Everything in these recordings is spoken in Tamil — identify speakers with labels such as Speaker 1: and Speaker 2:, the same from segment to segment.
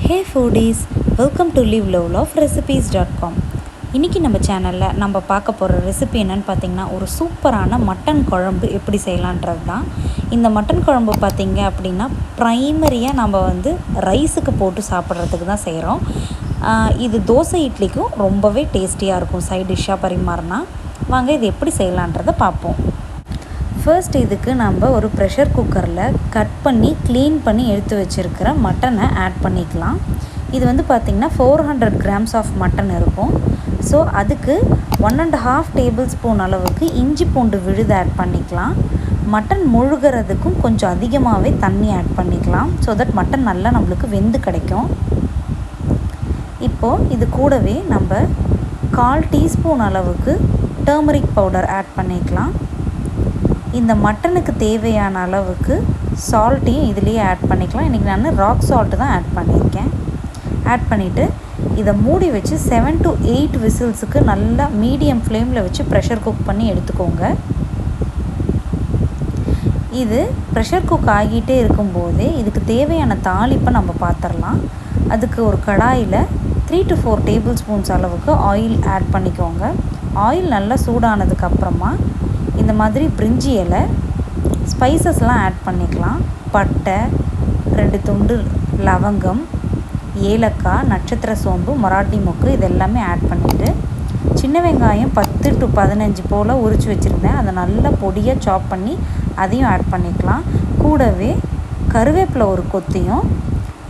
Speaker 1: Hey foodies, welcome to liveloveloverecipes.com. இன்றைக்கி நம்ம சேனலில் நம்ம பார்க்க போகிற ரெசிபி என்னென்னு பார்த்திங்கன்னா ஒரு சூப்பரான மட்டன் குழம்பு எப்படி செய்யலான்றது தான். இந்த மட்டன் குழம்பு பார்த்திங்க அப்படின்னா ப்ரைமரியாக நம்ம ரைஸுக்கு போட்டு சாப்பிட்றதுக்கு தான் செய்கிறோம். இது தோசை இட்லிக்கும் ரொம்பவே டேஸ்டியாக இருக்கும். சைட் டிஷ்ஷாக பரிமாறினா வாங்க இது எப்படி செய்யலான்றதை பார்ப்போம். ஃபர்ஸ்ட் இதுக்கு நம்ம ஒரு ப்ரெஷர் குக்கரில் கட் பண்ணி க்ளீன் பண்ணி எடுத்து வச்சுருக்கிற மட்டனை ஆட் பண்ணிக்கலாம். இது பார்த்திங்கன்னா 400 grams ஆஃப் மட்டன் இருக்கும். ஸோ அதுக்கு 1.5 டேபிள் ஸ்பூன் அளவுக்கு இஞ்சி பூண்டு விழுது ஆட் பண்ணிக்கலாம். மட்டன் முழுகிறதுக்கும் கொஞ்சம் அதிகமாகவே தண்ணி ஆட் பண்ணிக்கலாம். ஸோ தட் மட்டன் நல்லா நம்மளுக்கு வெந்து கிடைக்கும். இப்போது இது கூடவே நம்ம 1/4 டீஸ்பூன் அளவுக்கு டர்மரிக் பவுடர் ஆட் பண்ணிக்கலாம். இந்த மட்டனுக்கு தேவையான அளவுக்கு சால்ட்டையும் இதுலேயே ஆட் பண்ணிக்கலாம். இன்றைக்கி நான் ராக் சால்ட்டு தான் ஆட் பண்ணியிருக்கேன். ஆட் பண்ணிவிட்டு இதை மூடி வச்சு 7 to 8 விசில்ஸுக்கு நல்லா மீடியம் ஃப்ளேமில் வச்சு ப்ரெஷர் குக் பண்ணி எடுத்துக்கோங்க. இது ப்ரெஷர் குக் ஆகிட்டே இருக்கும்போதே இதுக்கு தேவையான தாளிப்பை நம்ம பார்த்துடலாம். அதுக்கு ஒரு கடாயில் 3 to 4 டேபிள் ஸ்பூன்ஸ் அளவுக்கு ஆயில் ஆட் பண்ணிக்கோங்க. ஆயில் நல்லா சூடானதுக்கப்புறமா இந்த மாதிரி பிரிஞ்சி இலை, ஸ்பைசஸ்லாம் ஆட் பண்ணிக்கலாம். பட்டை, 2 துண்டு லவங்கம், ஏலக்காய், நட்சத்திர சோம்பு, மராட்டி மொக்கு இது எல்லாமே ஆட் பண்ணிவிட்டு சின்ன வெங்காயம் 10 to 15 போல் உரித்து வச்சுருந்தேன். அதை நல்லா பொடியாக சாப் பண்ணி அதையும் ஆட் பண்ணிக்கலாம். கூடவே கருவேப்பிலை ஒரு கொத்தையும்,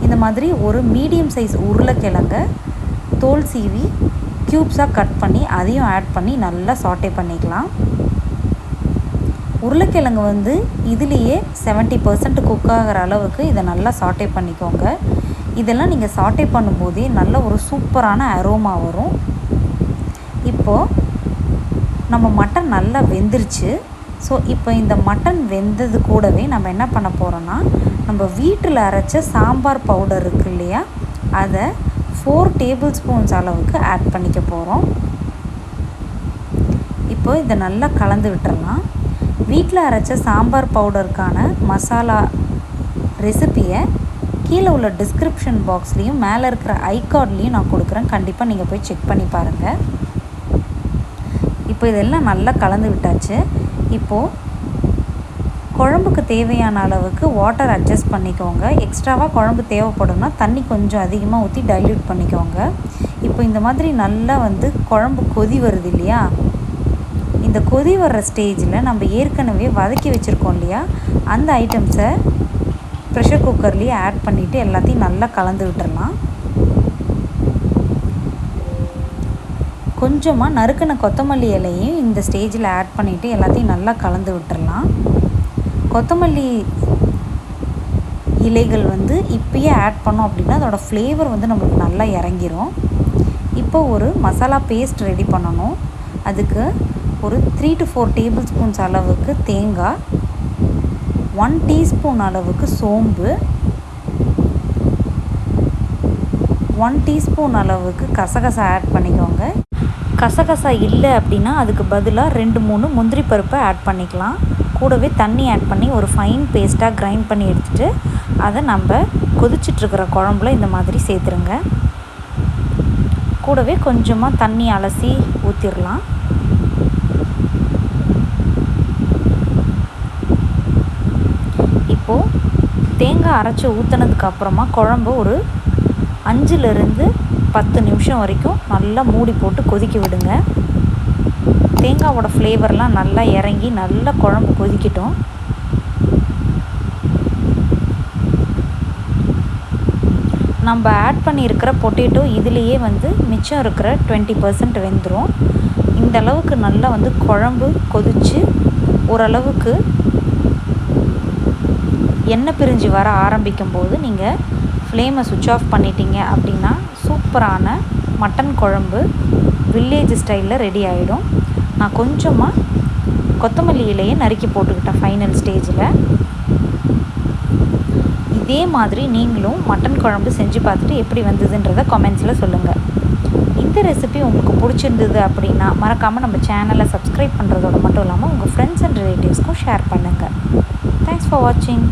Speaker 1: இந்த மாதிரி ஒரு மீடியம் சைஸ் உருளைக்கிழங்க தோல் சீவி க்யூப்ஸாக கட் பண்ணி அதையும் ஆட் பண்ணி நல்லா சாட்டே பண்ணிக்கலாம். உருளைக்கிழங்கு இதுலேயே 70% குக் ஆகிற அளவுக்கு இதை நல்லா சாட்டே பண்ணிக்கோங்க. இதெல்லாம் நீங்கள் சாட்டே பண்ணும்போதே நல்ல ஒரு சூப்பரான அரோமா வரும். இப்போது நம்ம மட்டன் நல்லா வெந்துருச்சு. ஸோ இப்போ இந்த மட்டன் வெந்தது கூடவே நம்ம என்ன பண்ண போகிறோன்னா நம்ம வீட்டில் அரைச்ச சாம்பார் பவுடர் இருக்குது இல்லையா, அதை 4 டேபிள் ஸ்பூன்ஸ் அளவுக்கு ஆட் பண்ணிக்க போகிறோம். இப்போது இதை நல்லா கலந்து விட்டுறலாம். வீட்டில் அரைச்ச சாம்பார் பவுடருக்கான மசாலா ரெசிப்பியை கீழே உள்ள டிஸ்கிரிப்ஷன் பாக்ஸ்லேயும் மேலே இருக்கிற ஐகார்ட்லேயும் நான் கொடுக்குறேன். கண்டிப்பாக நீங்கள் போய் செக் பண்ணி பாருங்கள். இப்போ இதெல்லாம் நல்லா கலந்து விட்டாச்சு. இப்போது குழம்புக்கு தேவையான அளவுக்கு வாட்டர் அட்ஜஸ்ட் பண்ணிக்கோங்க. எக்ஸ்ட்ராவாக குழம்பு தேவைப்படும்னா தண்ணி கொஞ்சம் அதிகமாக ஊற்றி டைல்யூட் பண்ணிக்கோங்க. இப்போ இந்த மாதிரி நல்லா குழம்பு கொதி வருது இல்லையா, இந்த கொதி வர்ற ஸ்டேஜில் நம்ம ஏற்கனவே வதக்கி வச்சுருக்கோம் இல்லையா, அந்த ஐட்டம்ஸை ப்ரெஷர் குக்கர்லேயே ஆட் பண்ணிவிட்டு எல்லாத்தையும் நல்லா கலந்து விட்டுறலாம். கொஞ்சமாக நறுக்கின கொத்தமல்லி இலையும் இந்த ஸ்டேஜில் ஆட் பண்ணிவிட்டு எல்லாத்தையும் நல்லா கலந்து விட்டுறலாம். கொத்தமல்லி இலைகள் இப்போயே ஆட் பண்ணோம் அப்படின்னா அதோடய ஃப்ளேவர் நம்மளுக்கு நல்லா இறங்கிரும். இப்போ ஒரு மசாலா பேஸ்ட் ரெடி பண்ணணும். அதுக்கு ஒரு 3 to 4 டேபிள் ஸ்பூன்ஸ் அளவுக்கு தேங்காய், 1 டீஸ்பூன் அளவுக்கு சோம்பு, 1 டீஸ்பூன் அளவுக்கு கசகசா ஆட் பண்ணிக்கோங்க. கசகசா இல்லை அப்படின்னா அதுக்கு பதிலாக 2-3 முந்திரி பருப்பை ஆட் பண்ணிக்கலாம். கூடவே தண்ணி ஆட் பண்ணி ஒரு ஃபைன் பேஸ்ட்டாக கிரைண்ட் பண்ணி எடுத்துகிட்டு அதை நம்ம கொதிச்சிட்ருக்கிற குழம்புல இந்த மாதிரி சேர்த்துருங்க. கூடவே கொஞ்சமாக தண்ணி அலசி ஊற்றிடலாம். இப்போது தேங்காய் அரைச்சி ஊற்றினதுக்கப்புறமா குழம்பு ஒரு 5-10 நிமிஷம் வரைக்கும் நல்லா மூடி போட்டு கொதிக்க விடுங்க. தேங்காவோட ஃப்ளேவர்லாம் நல்லா இறங்கி நல்லா குழம்பு கொதிக்கட்டும். நம்ம ஆட் பண்ணியிருக்கிற பொட்டேட்டோ இதுலேயே மிச்சம் இருக்கிற 20% வெந்துடும். இந்த அளவுக்கு நல்லா குழம்பு கொதித்து ஓரளவுக்கு எண்ணெய் பிரிஞ்சு வர ஆரம்பிக்கும் போது நீங்கள் ஃப்ளேமை சுவிட்ச் ஆஃப் பண்ணிட்டீங்க அப்படின்னா சூப்பரான மட்டன் குழம்பு வில்லேஜ் ஸ்டைலில் ரெடி ஆகிடும். நான் கொஞ்சமாக கொத்தமல்லி இலையை நறுக்கி போட்டுக்கிட்டேன் ஃபைனல் ஸ்டேஜில். இதே மாதிரி நீங்களும் மட்டன் குழம்பு செஞ்சு பார்த்துட்டு எப்படி வந்ததுன்றதை கமெண்ட்ஸில் சொல்லுங்கள். இந்த ரெசிபி உங்களுக்கு பிடிச்சிருந்தது அப்படின்னா மறக்காமல் நம்ம சேனலை சப்ஸ்கிரைப் பண்ணுறதோட மட்டும் இல்லாமல் உங்கள் ஃப்ரெண்ட்ஸ் அண்ட் ரிலேட்டிவ்ஸ்க்கும் ஷேர் பண்ணுங்கள். தேங்க்ஸ் ஃபார் வாட்சிங்.